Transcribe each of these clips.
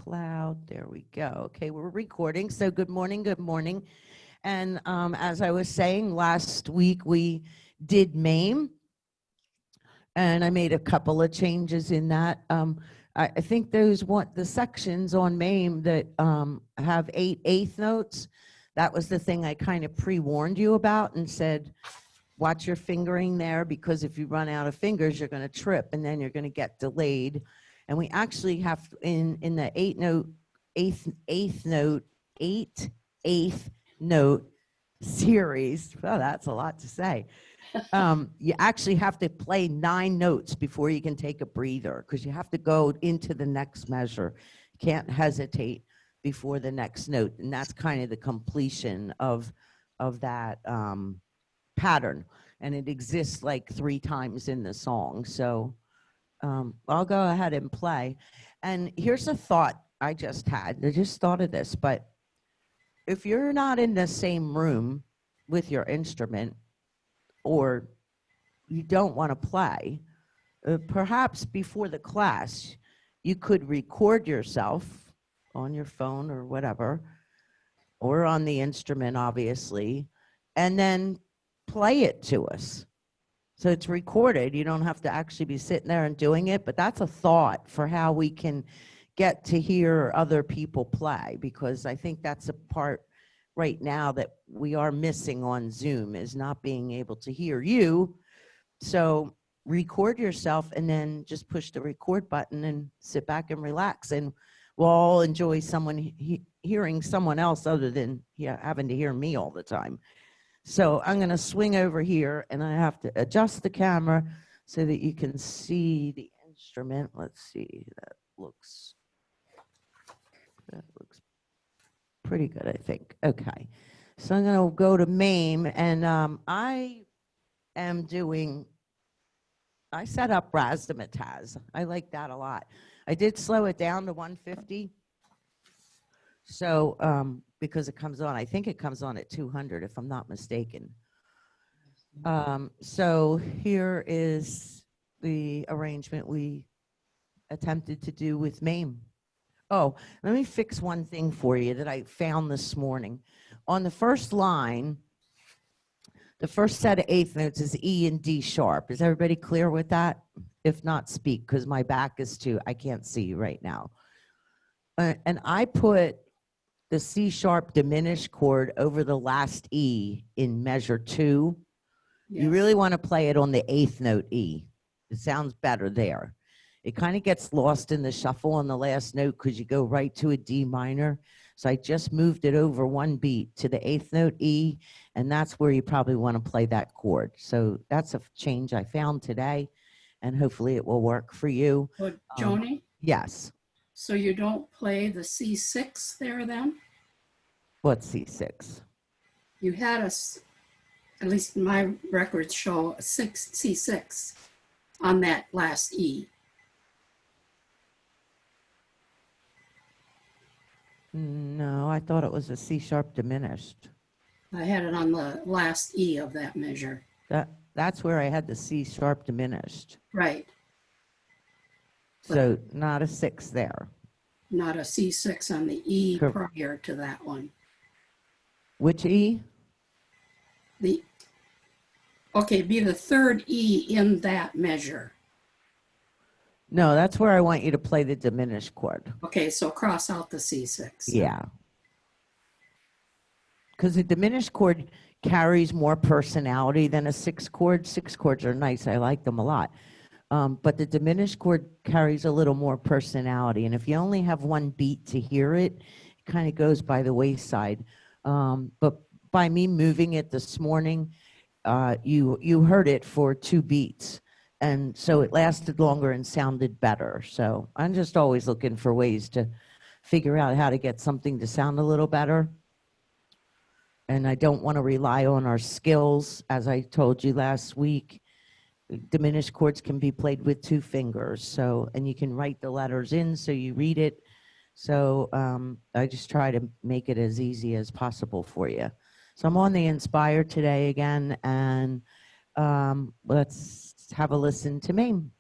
cloud. There we go. Okay, we're recording. So good morning, good morning. And as I was saying, last week we did Mame, and I made a couple of changes in that. I think the sections on Mame that have 8/8 notes. That was the thing I kind of pre-warned you about and said, watch your fingering there, because if you run out of fingers, you're going to trip and then you're going to get delayed. And we actually have in the eighth note series. Well, that's a lot to say. You actually have to play 9 notes before you can take a breather, because you have to go into the next measure. You can't hesitate before the next note, and that's kind of the completion of that pattern, and it exists like 3 times in the song. So I'll go ahead and play. And here's a thought I just had. I just thought of this, but if you're not in the same room with your instrument, or you don't want to play, perhaps before the class, you could record yourself on your phone or whatever, or on the instrument, obviously, and then play it to us. So it's recorded. You don't have to actually be sitting there and doing it, but that's a thought for how we can get to hear other people play, because I think that's a part right now that we are missing on Zoom, is not being able to hear you. So record yourself and then just push the record button and sit back and relax, and we'll all enjoy someone hearing someone else other than having to hear me all the time. So I'm going to swing over here, and I have to adjust the camera so that you can see the instrument. Let's see, that looks pretty good, I think. Okay, so I'm going to go to Mame, and I set up razzmatazz. I like that a lot. I did slow it down to 150. So, because it comes on, I think it comes on at 200, if I'm not mistaken. So here is the arrangement we attempted to do with Mame. Oh, let me fix one thing for you that I found this morning. On the first line, the first set of 8th notes is E and D sharp. Is everybody clear with that? If not, speak, because my back is I can't see you right now. And I put the C sharp diminished chord over the last E in measure 2. Yes. You really want to play it on the 8th note E. It sounds better there. It kind of gets lost in the shuffle on the last note because you go right to a D minor. So I just moved it over 1 beat to the 8th note E, and that's where you probably want to play that chord. So that's a change I found today, and hopefully it will work for you. But Joanie? Yes. So you don't play the C6 there then? What's C6? You had us, at least my records show a C6 on that last E. No, I thought it was a C sharp diminished. I had it on the last E of that measure. That's where I had the C sharp diminished. Right. So not a 6 there. Not a C6 on the E prior to that one. Which E? Okay, be the 3rd E in that measure. No, that's where I want you to play the diminished chord. Okay, so cross out the C6. Yeah. Because the diminished chord carries more personality than a 6 chord. 6 chords are nice. I like them a lot. But the diminished chord carries a little more personality. And if you only have 1 beat to hear it, it kind of goes by the wayside. But by me moving it this morning, you heard it for 2 beats. And so it lasted longer and sounded better. So I'm just always looking for ways to figure out how to get something to sound a little better. And I don't want to rely on our skills. As I told you last week, diminished chords can be played with 2 fingers. So, and you can write the letters in so you read it. So I just try to make it as easy as possible for you. So I'm on the Inspire today again, and let's have a listen to Mame.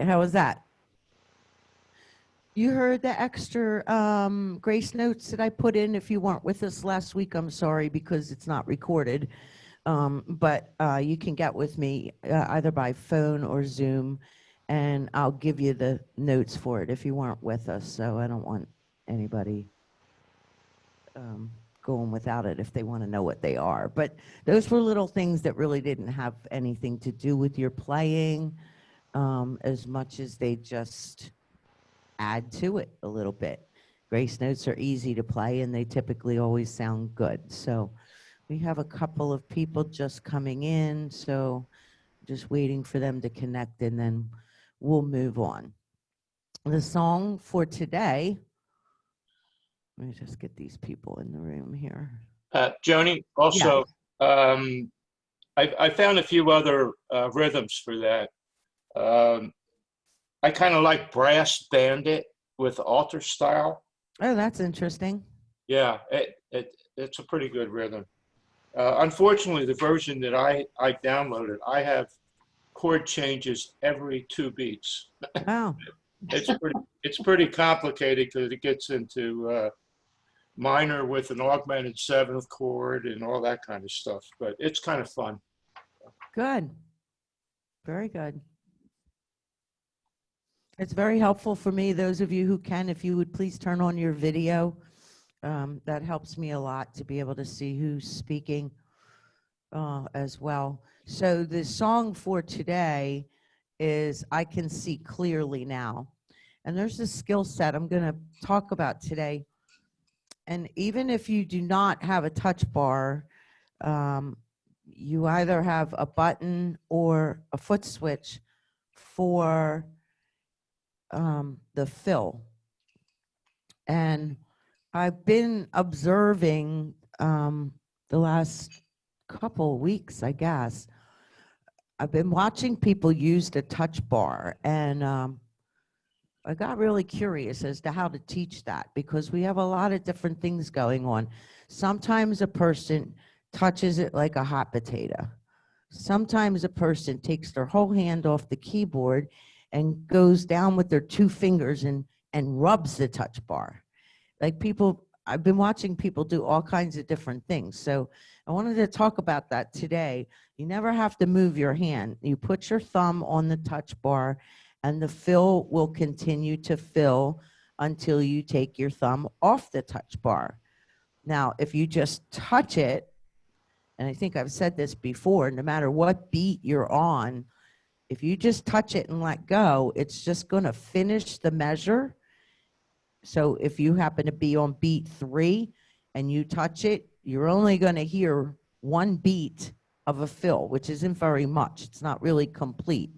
right, how was that? You heard the extra grace notes that I put in. If you weren't with us last week, I'm sorry because it's not recorded. But you can get with me either by phone or Zoom, and I'll give you the notes for it if you weren't with us. So I don't want anybody going without it if they want to know what they are. But those were little things that really didn't have anything to do with your playing as much as they just add to it a little bit. Grace notes are easy to play and they typically always sound good. So we have a couple of people just coming in, so just waiting for them to connect and then we'll move on. The song for today, let me just get these people in the room here. Joanie, also, I found a few other rhythms for that. I kind of like Brass Bandit with altar style. Oh, that's interesting. Yeah, it's a pretty good rhythm. Unfortunately, the version that I downloaded, I have chord changes every 2 beats. Wow. It's pretty complicated because it gets into minor with an augmented 7th chord and all that kind of stuff, but it's kind of fun. Good. Very good. It's very helpful for me, those of you who can, if you would please turn on your video. That helps me a lot to be able to see who's speaking as well. So the song for today is I Can See Clearly Now. And there's a skill set I'm going to talk about today. And even if you do not have a touch bar, you either have a button or a foot switch for the fill. And I've been observing the last couple weeks, I guess. I've been watching people use the touch bar, and I got really curious as to how to teach that because we have a lot of different things going on. Sometimes a person touches it like a hot potato. Sometimes a person takes their whole hand off the keyboard and goes down with their 2 fingers and rubs the touch bar. Like people, I've been watching people do all kinds of different things. So I wanted to talk about that today. You never have to move your hand. You put your thumb on the touch bar and the fill will continue to fill until you take your thumb off the touch bar. Now, if you just touch it, and I think I've said this before, no matter what beat you're on, if you just touch it and let go, it's just going to finish the measure. So if you happen to be on beat 3 and you touch it, you're only going to hear 1 beat of a fill, which isn't very much. It's not really complete.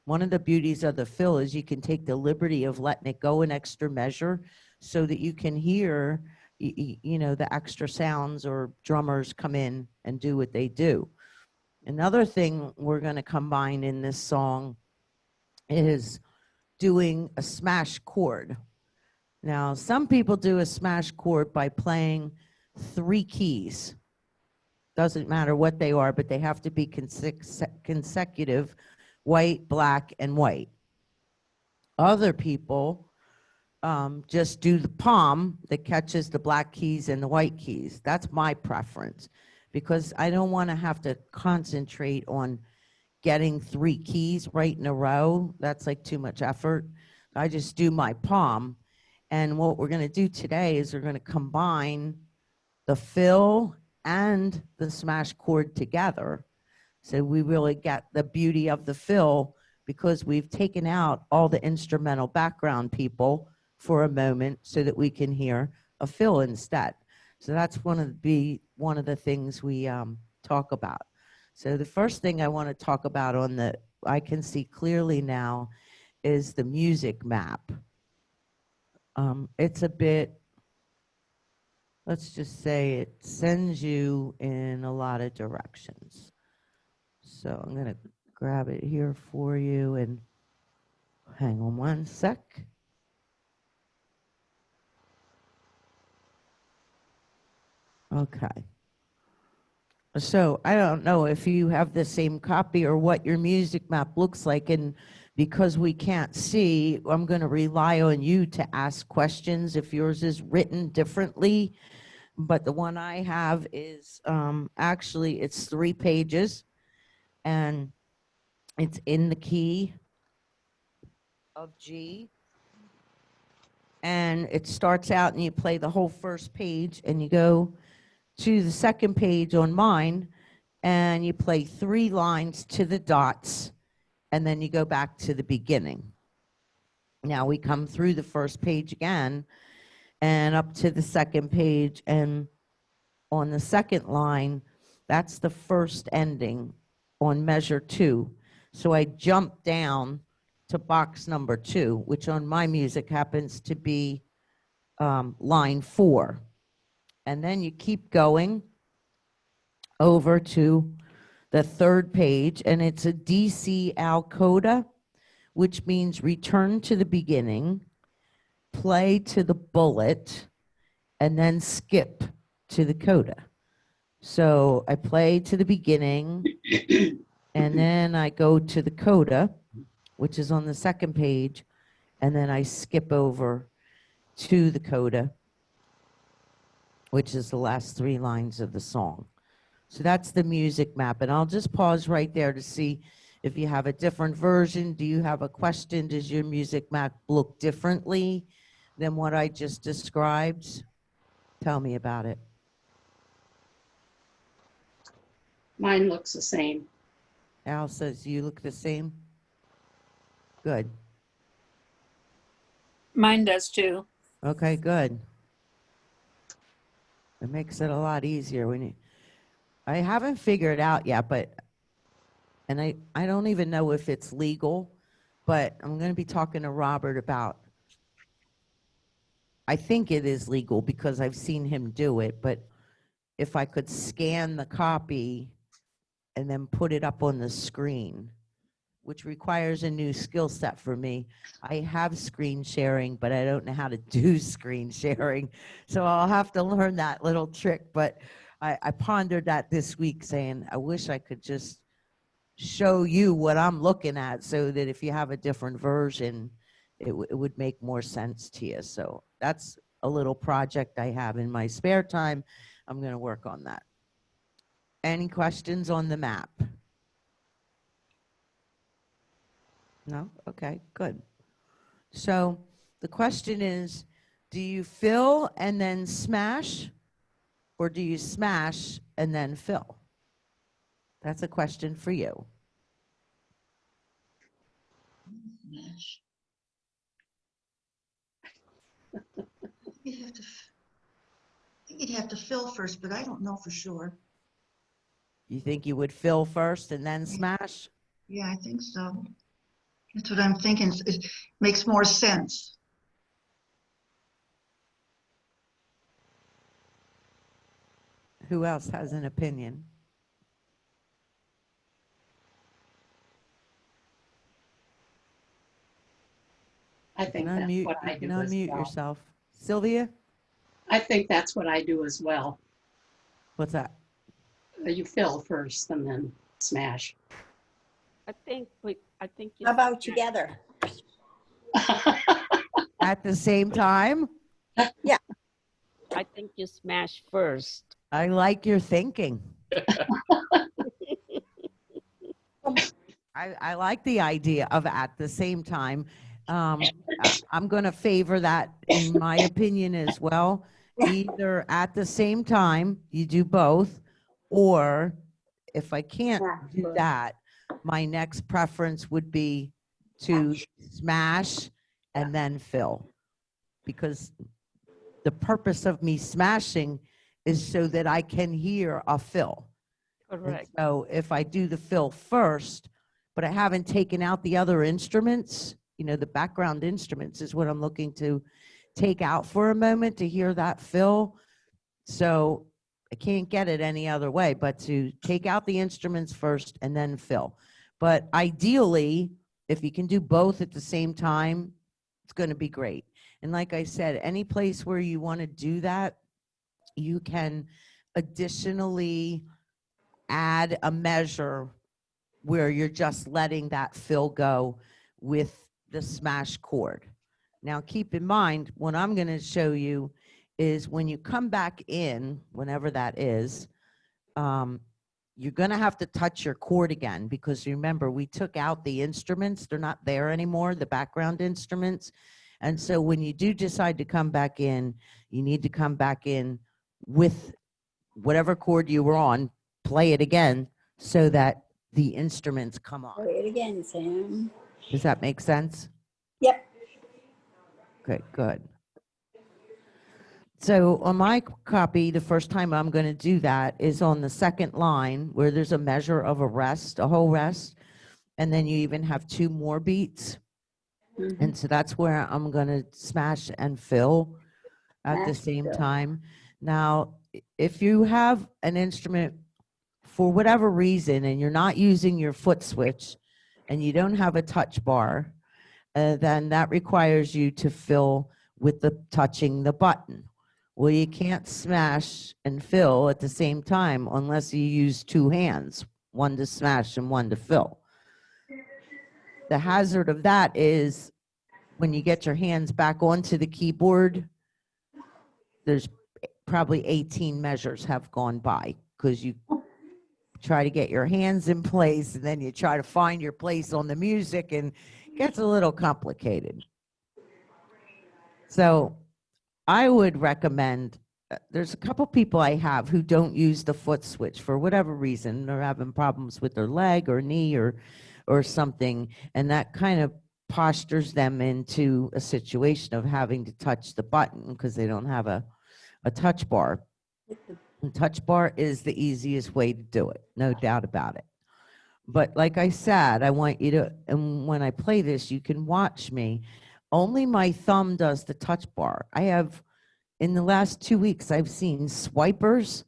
One of the beauties of the fill is you can take the liberty of letting it go an extra measure so that you can hear, you know, the extra sounds or drummers come in and do what they do. Another thing we're going to combine in this song is doing a smash chord. Now, some people do a smash chord by playing 3 keys. Doesn't matter what they are, but they have to be consecutive, white, black, and white. Other people just do the palm that catches the black keys and the white keys. That's my preference because I don't want to have to concentrate on getting 3 keys right in a row. That's like too much effort. I just do my palm. And what we're going to do today is we're going to combine the fill and the smash chord together. So we really get the beauty of the fill because we've taken out all the instrumental background people for a moment so that we can hear a fill instead. So that's one of the things we talk about. So the first thing I want to talk about on the I Can See Clearly Now is the music map. It's a bit, let's just say it sends you in a lot of directions. So I'm going to grab it here for you and hang on one sec. Okay. So I don't know if you have the same copy or what your music map looks like, and because we can't see, I'm going to rely on you to ask questions if yours is written differently. But the one I have is actually, it's 3 pages, and it's in the key of G. And it starts out and you play the whole first page and you go to the second page on mine and you play 3 lines to the dots and then you go back to the beginning. Now we come through the first page again and up to the second page, and on the second line, that's the first ending on measure 2. So I jump down to box number 2, which on my music happens to be line 4. And then you keep going over to the third page, and it's a DC al coda, which means return to the beginning, play to the bullet, and then skip to the coda. So I play to the beginning, and then I go to the coda, which is on the second page, and then I skip over to the coda, which is the last 3 lines of the song. So that's the music map. And I'll just pause right there to see if you have a different version. Do you have a question? Does your music map look differently than what I just described? Tell me about it. Mine looks the same. Al says you look the same. Good. Mine does too. Okay, good. It makes it a lot easier when you, I haven't figured out yet, but, and I don't even know if it's legal, but I'm going to be talking to Robert about, I think it is legal because I've seen him do it, but if I could scan the copy and then put it up on the screen, which requires a new skill set for me. I have screen sharing, but I don't know how to do screen sharing. So I'll have to learn that little trick. But I pondered that this week saying, I wish I could just show you what I'm looking at so that if you have a different version, it would make more sense to you. So that's a little project I have in my spare time. I'm going to work on that. Any questions on the map? No? Okay, good. So the question is, do you fill and then smash, or do you smash and then fill? That's a question for you. Smash. You'd have to fill first, but I don't know for sure. You think you would fill first and then smash? Yeah, I think so. That's what I'm thinking. It makes more sense. Who else has an opinion? I think that's what I You can do as unmute well. yourself. Sylvia, I think that's what I do as well. what's that? You fill first and then smash. I think you How about together? At the same time? I think you smash first. I like your thinking. I like the idea of at the same time. I'm going to favor that in my opinion as well. Either at the same time, you do both, or if I can't do that, my next preference would be to smash and then fill. Because the purpose of me smashing is so that I can hear a fill. And Correct. so if I do the fill first, but I haven't taken out the other instruments, you know, the background instruments is what I'm looking to take out for a moment to hear that fill. So I can't get it any other way but to take out the instruments first and then fill. But ideally, if you can do both at the same time, it's going to be great. And like I said, any place where you want to do that, you can additionally add a measure where you're just letting that fill go with the smash chord. Now, keep in mind, what I'm going to show you is when you come back in, whenever that is, you're going to have to touch your chord again, because remember, we took out the instruments. They're not there anymore, the background instruments. And so when you do decide to come back in, you need to come back in with whatever chord you were on, play it again so that the instruments come on. Play it again, Sam. Does that make sense? Yep. Okay, good. So on my copy, the first time I'm going to do that is on the second line where there's a measure of a rest, a whole rest, and then you even have 2 more beats. Mhm. And so that's where I'm going to smash and fill at the Smash, same fill. time. Now, if you have an instrument for whatever reason and you're not using your foot switch and you don't have a touch bar, then that requires you to fill with the touching the button. Well, you can't smash and fill at the same time unless you use 2 hands, one to smash and one to fill. The hazard of that is when you get your hands back onto the keyboard, there's probably 18 measures have gone by because you try to get your hands in place and then you try to find your place on the music, and it gets a little complicated. So I would recommend, there's a couple people I have who don't use the foot switch for whatever reason. They're having problems with their leg or knee or something, and that kind of postures them into a situation of having to touch the button because they don't have a touch bar. And touch bar is the easiest way to do it, no doubt about it. But like I said, I want you to, and when I play this, you can watch me. Only my thumb does the touch bar. I have, in the last 2 weeks, I've seen swipers,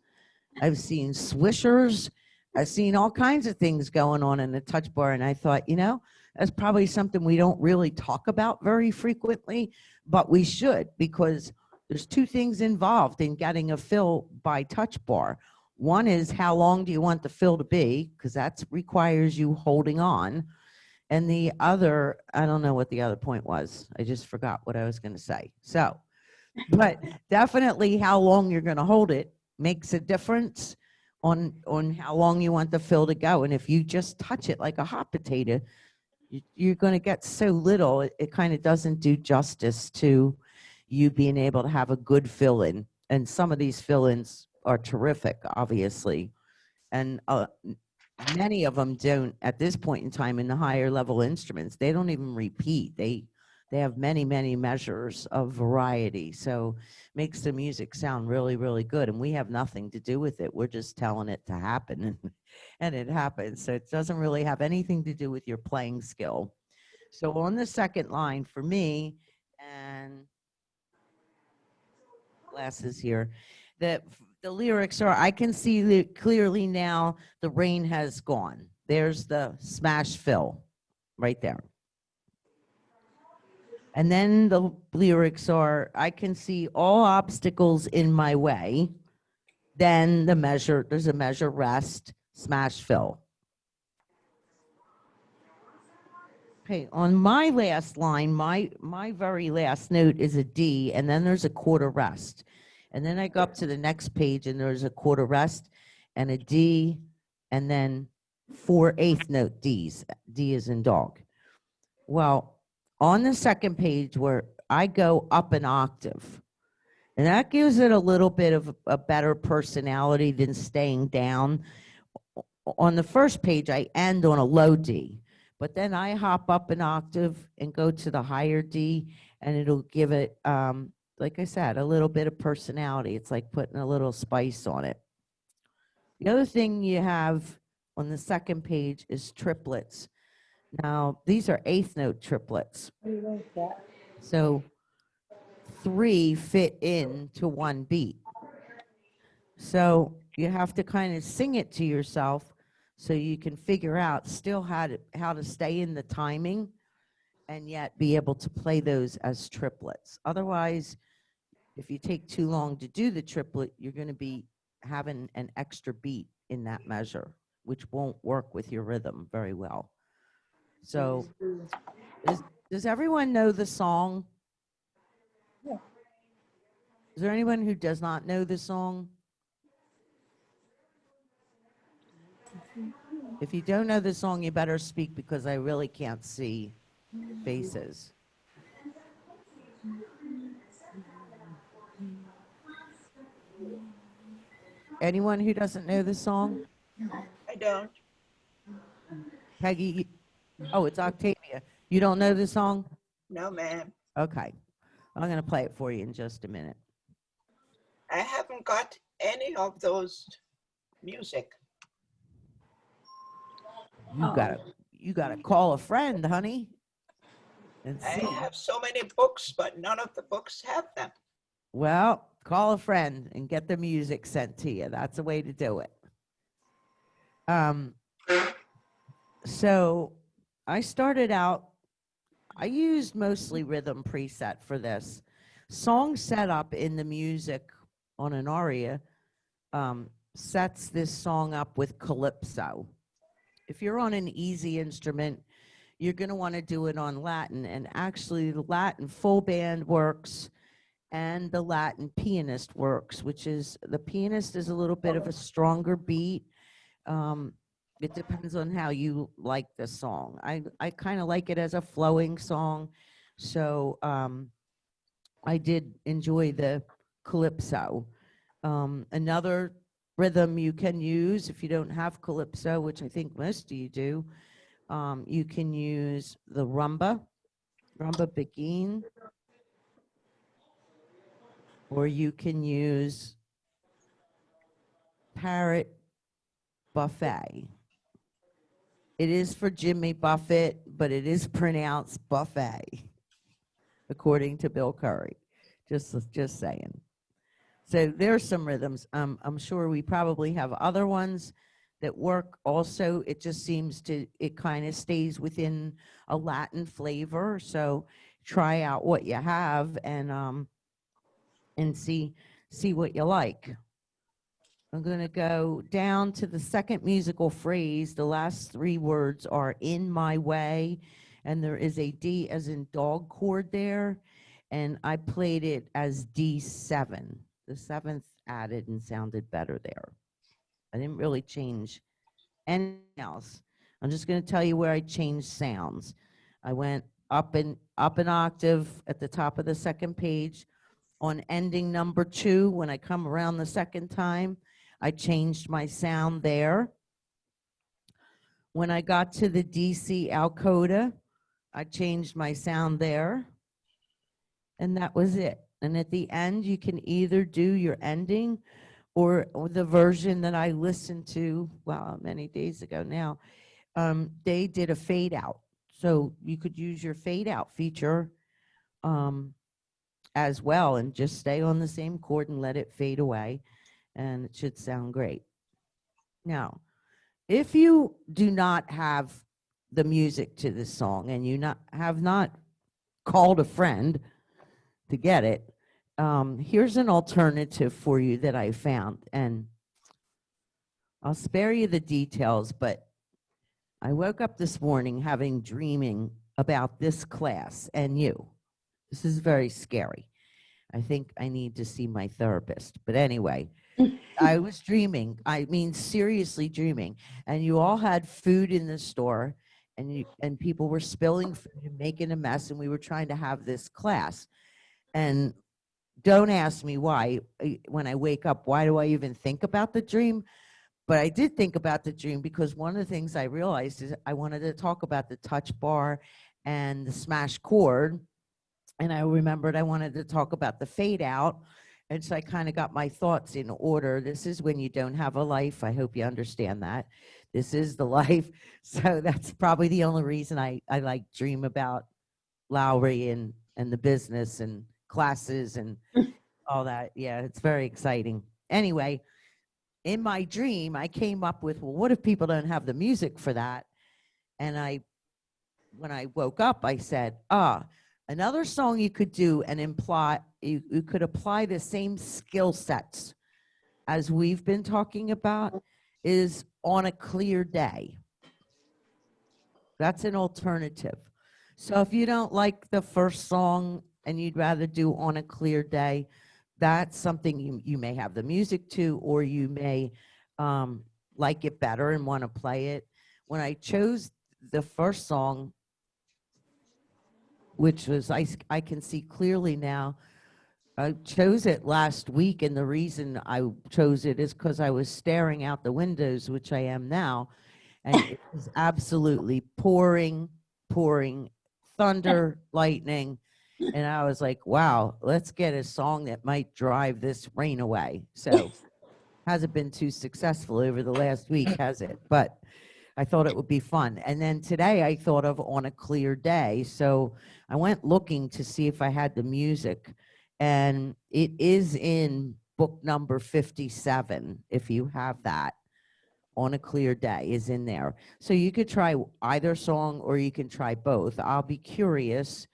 I've seen swishers, I've seen all kinds of things going on in the touch bar. And I thought, you know, that's probably something we don't really talk about very frequently, but we should, because there's 2 things involved in getting a fill by touch bar. One is how long do you want the fill to be, because that requires you holding on. And the other, I don't know what the other point was. I just forgot what I was going to say. So, but definitely how long you're going to hold it makes a difference on how long you want the fill to go. And if you just touch it like a hot potato, you're going to get so little, it kind of doesn't do justice to you being able to have a good fill-in. And some of these fill-ins are terrific, obviously. And many of them don't, at this point in time, in the higher level instruments, they don't even repeat. They have many, many measures of variety. So makes the music sound really, really good. And we have nothing to do with it. We're just telling it to happen. And it happens. So it doesn't really have anything to do with your playing skill. So on the second line for me, and glasses here, the lyrics are, I can see clearly now, the rain has gone. There's the smash fill right there. And then the lyrics are, I can see all obstacles in my way. Then the measure, there's a measure rest, smash fill. Okay, on my last line, my very last note is a D, and then there's a quarter rest. And then I go up to the next page and there's a quarter rest and a D, and then 4 eighth note Ds. D is in dog. Well, on the second page where I go up an octave, and that gives it a little bit of a better personality than staying down. On the first page, I end on a low D, but then I hop up an octave and go to the higher D, and it'll give it, like I said, a little bit of personality. It's like putting a little spice on it. The other thing you have on the second page is triplets. Now, these are eighth note triplets. So 3 fit into 1 beat. So you have to kind of sing it to yourself so you can figure out still how to stay in the timing and yet be able to play those as triplets. Otherwise, if you take too long to do the triplet, you're going to be having an extra beat in that measure, which won't work with your rhythm very well. So Does everyone know the song? Is there anyone who does not know the song? If you don't know the song, you better speak because I really can't see faces. Anyone who doesn't know the song? I don't. Peggy, oh, it's Octavia. You don't know the song? No, ma'am. Okay. I'm going to play it for you in just a minute. I haven't got any of those music. You gotta call a friend, honey, and I see. have so many books, but none of the books have them. Well, call a friend and get the music sent to you. That's a way to do it. So I started out, I used mostly rhythm preset for this. Song setup in the music on an aria sets this song up with calypso. If you're on an easy instrument, you're going to want to do it on Latin. And actually, the Latin full band works and the Latin pianist works, which is the pianist is a little bit of a stronger beat. It depends on how you like the song. I kind of like it as a flowing song. So I did enjoy the calypso. Another rhythm you can use if you don't have calypso, which I think most of you do, you can use the rumba begin, or you can use Parret Buffet. It is for Jimmy Buffett, but it is pronounced buffet, according to Bill Curry. Just saying. So there's some rhythms. I'm sure we probably have other ones that work also. It just seems it kind of stays within a Latin flavor. So try out what you have and see what you like. I'm going to go down to the second musical phrase. The last three words are in my way, and there is a D as in dog chord there, and I played it as D7. The seventh added and sounded better there. I didn't really change anything else. I'm just going to tell you where I changed sounds. I went up an octave at the top of the second page. On ending number 2, when I come around the second time, I changed my sound there. When I got to the DC al coda, I changed my sound there. And that was it. And at the end, you can either do your ending or the version that I listened to, well, many days ago now, they did a fade out. So you could use your fade out feature as well and just stay on the same chord and let it fade away. And it should sound great. Now, if you do not have the music to this song and you have not called a friend to get it, here's an alternative for you that I found. And I'll spare you the details, but I woke up this morning dreaming about this class and you. This is very scary. I think I need to see my therapist. But anyway, I was dreaming. I mean, seriously dreaming. And you all had food in the store, and people were spilling food and making a mess, and we were trying to have this class. And don't ask me why. When I wake up, why do I even think about the dream? But I did think about the dream because one of the things I realized is I wanted to talk about the touch bar and the smash chord. And I remembered I wanted to talk about the fade out. And so I kind of got my thoughts in order. This is when you don't have a life. I hope you understand that. This is the life. So that's probably the only reason I like dream about Lowry and the business and classes and all that. Yeah, it's very exciting. Anyway, in my dream, I came up with, well, what if people don't have the music for that? And when I woke up, I said, another song you could do and you could apply the same skill sets as we've been talking about is On a Clear Day. That's an alternative. So if you don't like the first song and you'd rather do On a Clear Day, that's something you may have the music to, or you may like it better and want to play it. When I chose the first song, which was I Can See Clearly Now, I chose it last week, and the reason I chose it is because I was staring out the windows, which I am now, and it was absolutely pouring, thunder, lightning, and I was like, wow, let's get a song that might drive this rain away. So hasn't been too successful over the last week, has it? But I thought it would be fun. And then today I thought of On a Clear Day. So I went looking to see if I had the music, and it is in book number 57, if you have that. On a Clear Day is in there. So you could try either song or you can try both. I'll be curious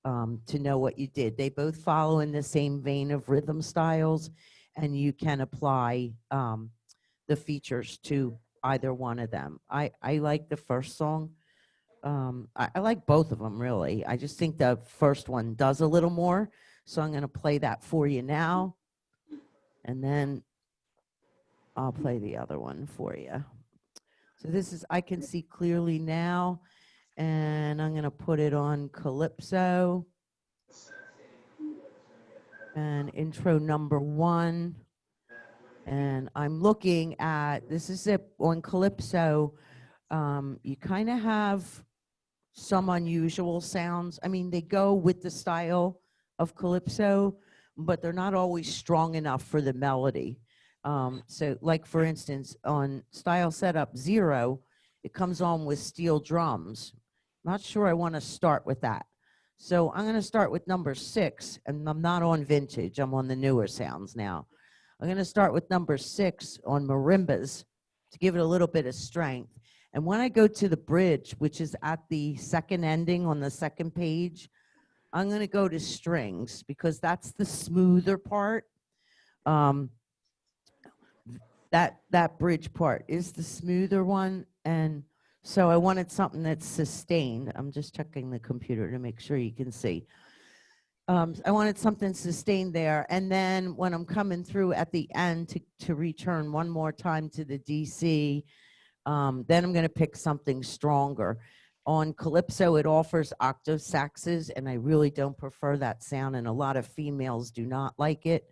to know what you did. They both follow in the same vein of rhythm styles, and you can apply the features to either one of them. I like the first song. I like both of them, really. I just think the first one does a little more. So I'm going to play that for you now. And then I'll play the other one for you. So this is I Can See Clearly Now. And I'm going to put it on Calypso. And intro number 1. And I'm looking at, this is it on Calypso. You kind of have some unusual sounds. I mean, they go with the style of Calypso, but they're not always strong enough for the melody. So like, for instance, on Style Setup 0, it comes on with steel drums. Not sure I want to start with that. So I'm going to start with number 6, and I'm not on vintage. I'm on the newer sounds now. I'm going to start with number 6 on marimbas to give it a little bit of strength. And when I go to the bridge, which is at the second ending on the second page, I'm going to go to strings because that's the smoother part. That bridge part is the smoother one. And so I wanted something that's sustained. I'm just checking the computer to make sure you can see. I wanted something sustained there. And then when I'm coming through at the end to return one more time to the DC, then I'm going to pick something stronger. On Calypso, it offers octave saxes, and I really don't prefer that sound, and a lot of females do not like it.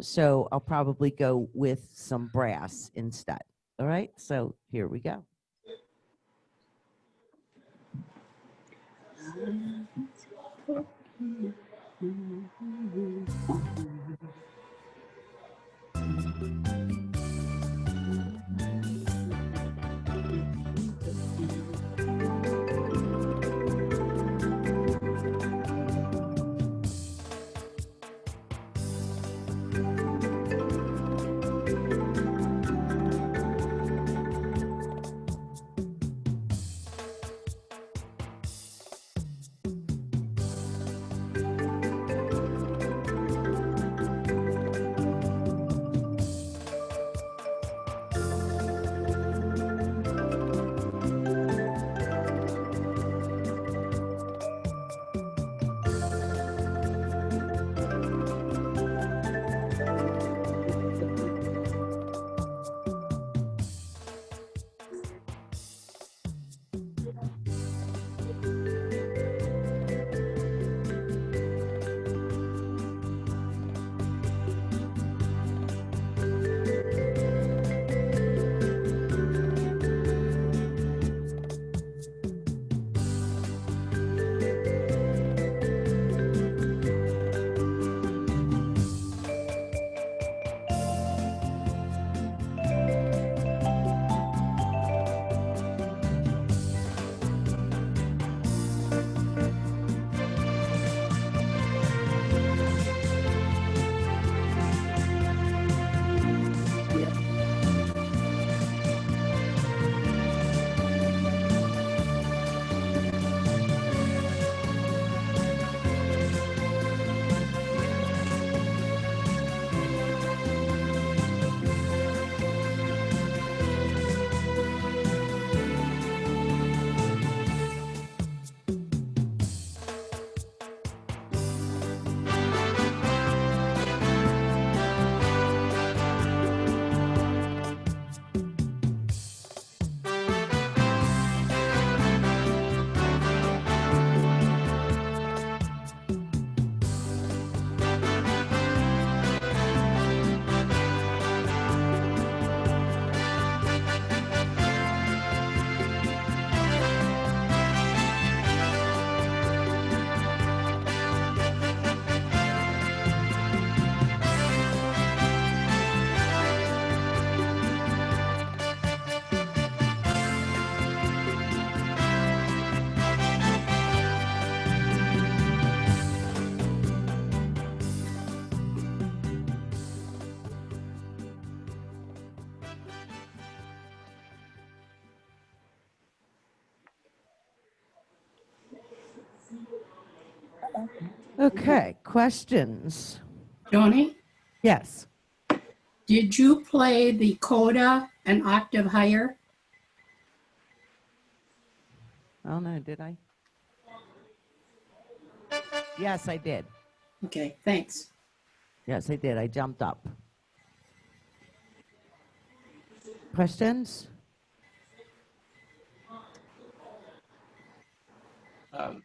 So I'll probably go with some brass instead. All right, so here we go. Okay, questions? Joanie, Yes. did you play the coda an octave higher? Oh, no, did I? Yes, I did. Okay, thanks. Yes, I did. I jumped up. Questions? Um,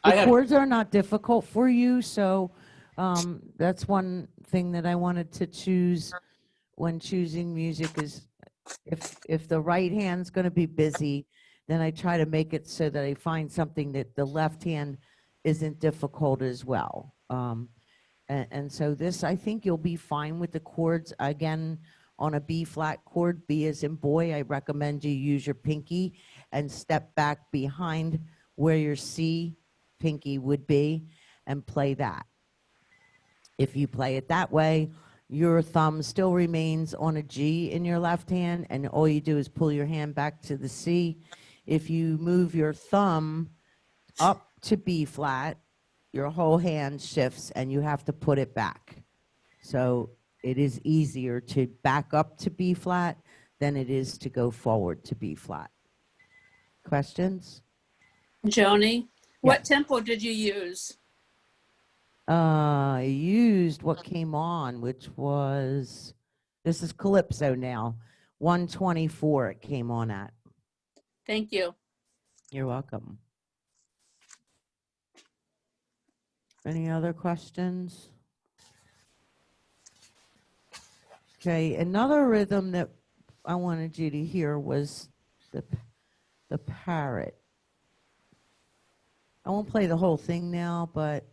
The I have, chords are not difficult for you, so that's one thing that I wanted to choose when choosing music is if the right hand's going to be busy, then I try to make it so that I find something that the left hand isn't difficult as well. And so this, I think you'll be fine with the chords. Again, on a B flat chord, B as in boy, I recommend you use your pinky and step back behind where your C pinky would be and play that. If you play it that way, your thumb still remains on a G in your left hand, and all you do is pull your hand back to the C. If you move your thumb up to B flat, your whole hand shifts and you have to put it back. So it is easier to back up to B flat than it is to go forward to B flat. Questions? Joanie, what Yes. tempo did you use? I used what came on, which was, this is Calypso now, 124 it came on at. Thank you. You're welcome. Any other questions? Okay, another rhythm that I wanted you to hear was the parrot. I won't play the whole thing now, but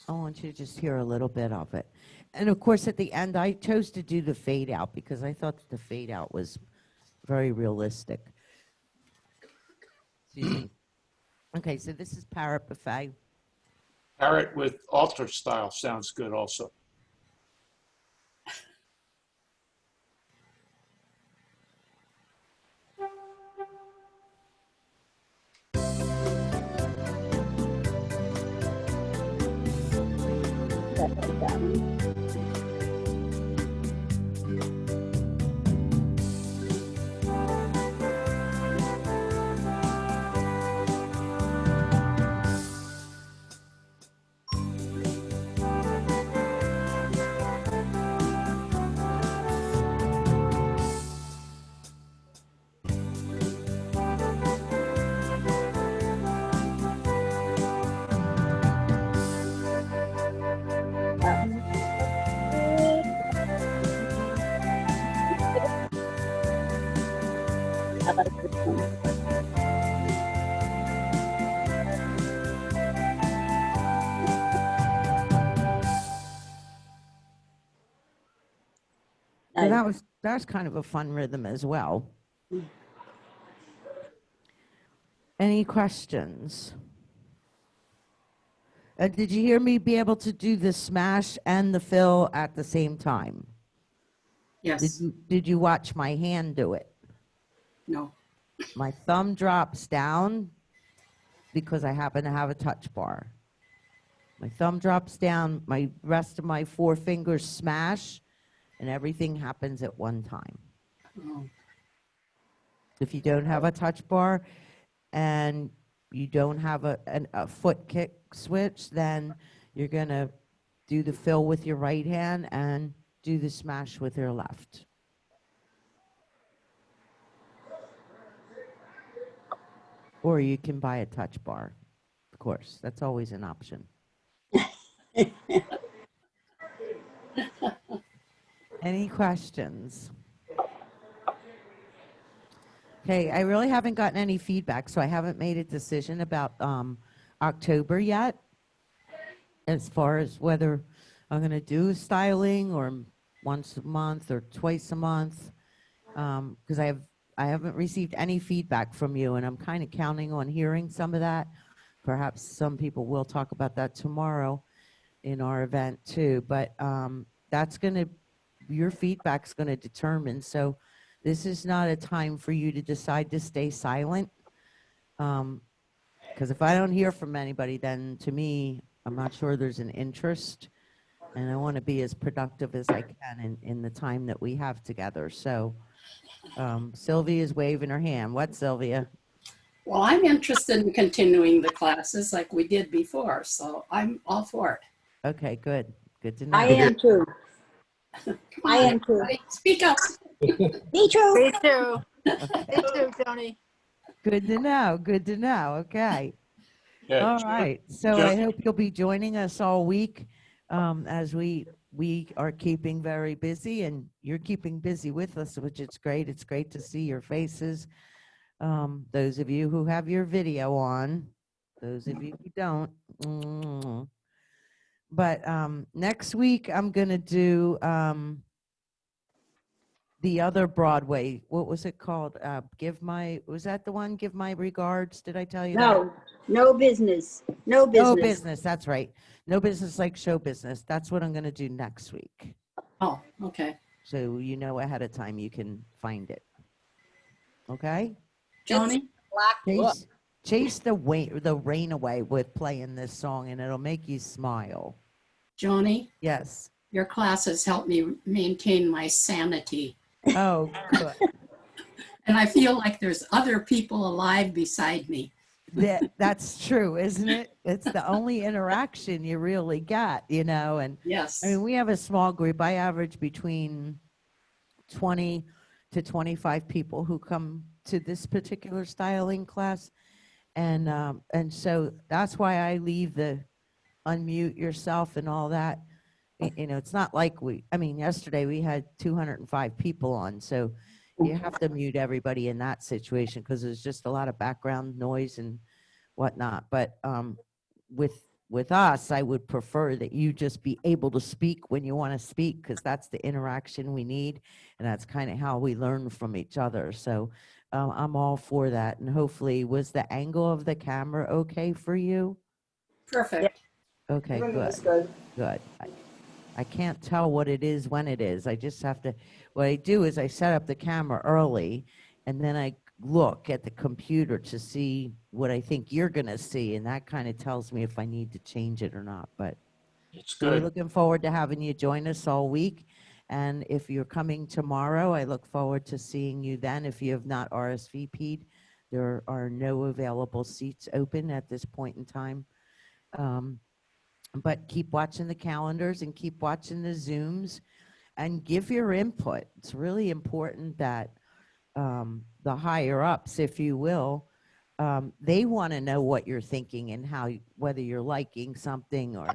I want you to just hear a little bit of it. And of course, at the end, I chose to do the fade out because I thought that the fade out was very realistic. Excuse me. Okay, so this is Parret Buffet. Parrot with altar style sounds good also. I like this one. So that was kind of a fun rhythm as well. Any questions? Did you hear me be able to do the smash and the fill at the same time? Yes, Did you watch my hand do it? no. My thumb drops down because I happen to have a touch bar. My thumb drops down, my rest of my four fingers smash, and everything happens at one time. Oh, If you don't have a touch bar and you don't have a foot kick switch, then you're going to do the fill with your right hand and do the smash with your left. Or you can buy a touch bar, of course. That's always an option. Any questions? Okay, I really haven't gotten any feedback, so I haven't made a decision about October yet, as far as whether I'm going to do styling or once a month or twice a month, because I haven't received any feedback from you, and I'm kind of counting on hearing some of that. Perhaps some people will talk about that tomorrow in our event too, but that's going to, your feedback's going to determine. So this is not a time for you to decide to stay silent. Because if I don't hear from anybody, then to me, I'm not sure there's an interest. And I want to be as productive as I can in the time that we have together. So Sylvia is waving her hand. What, Sylvia? Well, I'm interested in continuing the classes like we did before, so I'm all for it. Okay, good. Good to know. I am too. Come I on, am too. everybody, speak up. Me too. Me too. Me too, Tony. Good to know. Good to know. Okay. Yeah, All right. So I hope you'll be joining us all week as we are keeping very busy, and you're keeping busy with us, which is great. It's great to see your faces. Those of you who have your video on, those of you who don't. But next week I'm going to do the other Broadway. What was it called? Was that the one? Give My Regards. Did I tell you that? No, no business. No No business. business. That's right. No business like show business. That's what I'm going to do next week. Oh, okay. So you know ahead of time you can find it. Okay? Joni? Chase the rain away with playing this song, and it'll make you smile. Joni, Yes. your classes help me maintain my sanity. Oh, good. And I feel like there's other people alive beside me. That's true, isn't it? It's the only interaction you really got, and Yes. I mean, we have a small group. I average between 20 to 25 people who come to this particular styling class. And so that's why I leave the unmute yourself and all that. It's not like yesterday we had 205 people on. So you have to mute everybody in that situation because there's just a lot of background noise and whatnot. But with us, I would prefer that you just be able to speak when you want to speak, because that's the interaction we need. And that's kind of how we learn from each other. So I'm all for that. And hopefully, was the angle of the camera okay for you? Perfect. Okay, Everything good. is good. Good. I can't tell what it is when it is. I just have to, what I do is I set up the camera early, and then I look at the computer to see what I think you're going to see, and that kind of tells me if I need to change it or not. But it's so we're good. looking forward to having you join us all week. And if you're coming tomorrow, I look forward to seeing you then. If you have not RSVP'd, there are no available seats open at this point in time. But keep watching the calendars and keep watching the Zooms and give your input. It's really important that the higher ups, if you will, they want to know what you're thinking and whether you're liking something or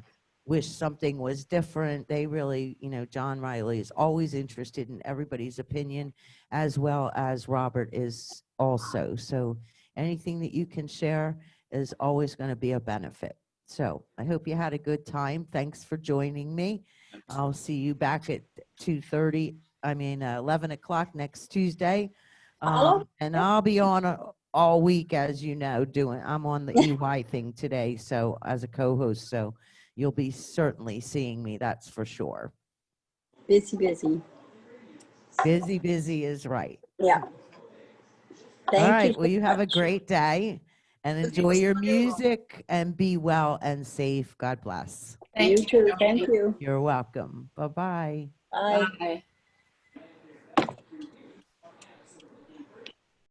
wish something was different. They really, John Riley is always interested in everybody's opinion, as well as Robert is also. So anything that you can share is always going to be a benefit. So I hope you had a good time. Thanks for joining me. I'll see you back at 11 o'clock next Tuesday. And I'll be on all week, as you know, I'm on the EY thing today, so as a co-host, so you'll be certainly seeing me, that's for sure. Busy, busy. Busy, busy is right. Yeah. Thank All you. right, so well, you have a much. great day and enjoy your music and be well and safe. God bless. Thank You too. Joni. Thank you. You're welcome. Bye-bye. Bye. Bye.